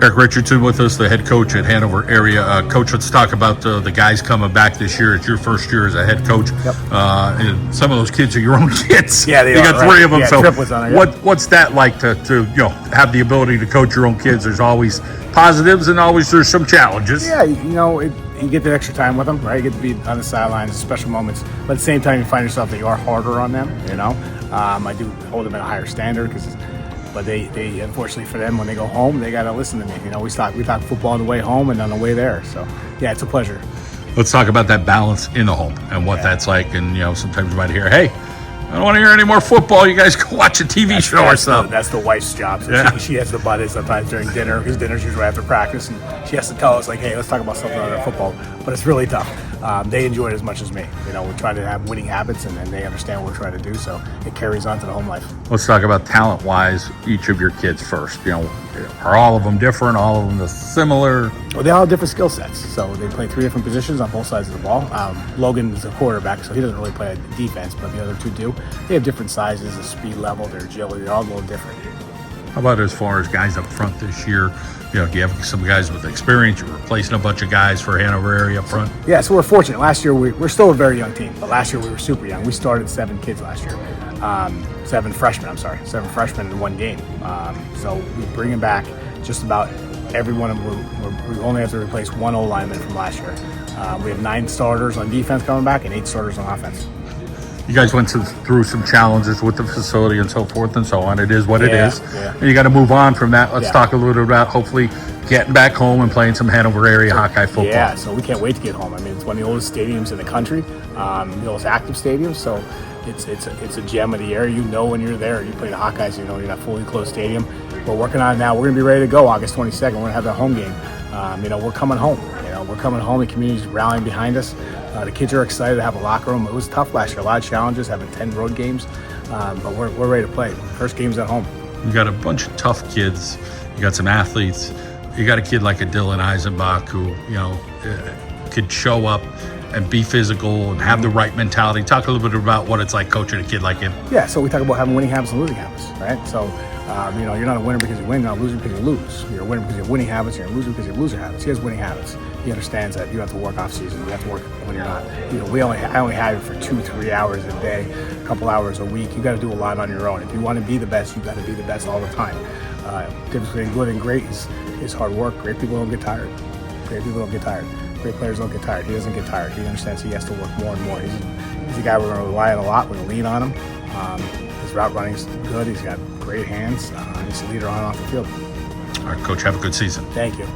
Eric Richardson with us, the head coach at Hanover area. Coach, let's talk about the guys coming back this year. It's your first year as a head coach. Yep. And some of those kids are your own kids. Yeah, they you are, got right? three of them. Yeah, so triplets on it, yeah. what's that like to have the ability to coach your own kids? There's always positives and always there's some challenges. Yeah, you get the extra time with them, right? You get to be on the sidelines, special moments. But at the same time, you find yourself that you are harder on them. I do hold them at a higher standard but they unfortunately for them, when they go home, they got to listen to me. We talk football on the way home and on the way there. So yeah, it's a pleasure. Let's talk about that balance in the home and what that's like. And sometimes you might hear, "Hey, I don't want to hear any more football. You guys go watch a TV show or something." That's the wife's job. So Yeah. she has to butt in sometimes during dinner, because dinner's usually after practice, and she has to tell us, like, hey, let's talk about something other than football. But it's really tough. They enjoy it as much as me. We're trying to have winning habits, and they understand what we're trying to do, so it carries on to the home life. Let's talk about talent-wise, each of your kids first. Are all of them different? All of them similar? Well, they all have different skill sets. So they play three different positions on both sides of the ball. Logan is a quarterback, so he doesn't really play defense, but the other two do. They have different sizes, the speed level, their agility. They're all a little different. How about as far as guys up front this year? Do you have some guys with experience? You're replacing a bunch of guys for Hanover area up front? Yeah, so we're fortunate. Last year, we're still a very young team, but last year we were super young. We started 7 kids last year. 7 freshmen in one game. So we bring them back just about every one of them. We only have to replace one O-lineman from last year. We have 9 starters on defense coming back and 8 starters on offense. You guys went through some challenges with the facility and so forth and so on. It is what it is. Yeah. And you got to move on from that. Let's talk a little bit about hopefully getting back home and playing some Hanover area Hawkeye football. Yeah, so we can't wait to get home. I mean, it's one of the oldest stadiums in the country, the oldest active stadium. So it's a gem of the area. When you're there, you play the Hawkeyes, you're in a fully closed stadium. We're working on it now. We're going to be ready to go August 22nd. We're going to have that home game. We're coming home. We're coming home. The community's rallying behind us. The kids are excited to have a locker room. It was tough last year. A lot of challenges, having 10 road games, but we're ready to play. First game's at home. You got a bunch of tough kids. You got some athletes. You got a kid like a Dylan Eisenbach who, could show up and be physical and have the right mentality. Talk a little bit about what it's like coaching a kid like him. Yeah, so we talk about having winning habits and losing habits, right? So, you're not a winner because you win, you're not a loser because you lose. You're a winner because you have winning habits, you're a loser because you have loser habits. He has winning habits. He understands that you have to work off season, you have to work when you're not. I only have you for 2-3 hours a day, a couple hours a week. You got to do a lot on your own. If you want to be the best, you got to be the best all the time. Difference between good and great is hard work. Great people don't get tired. Great people don't get tired. Great players don't get tired. He doesn't get tired. He understands he has to work more and more. He's a guy we're going to rely on a lot. We're going to lean on him. His route running's good. He's got great hands. He's a leader on and off the field. All right, Coach, have a good season. Thank you.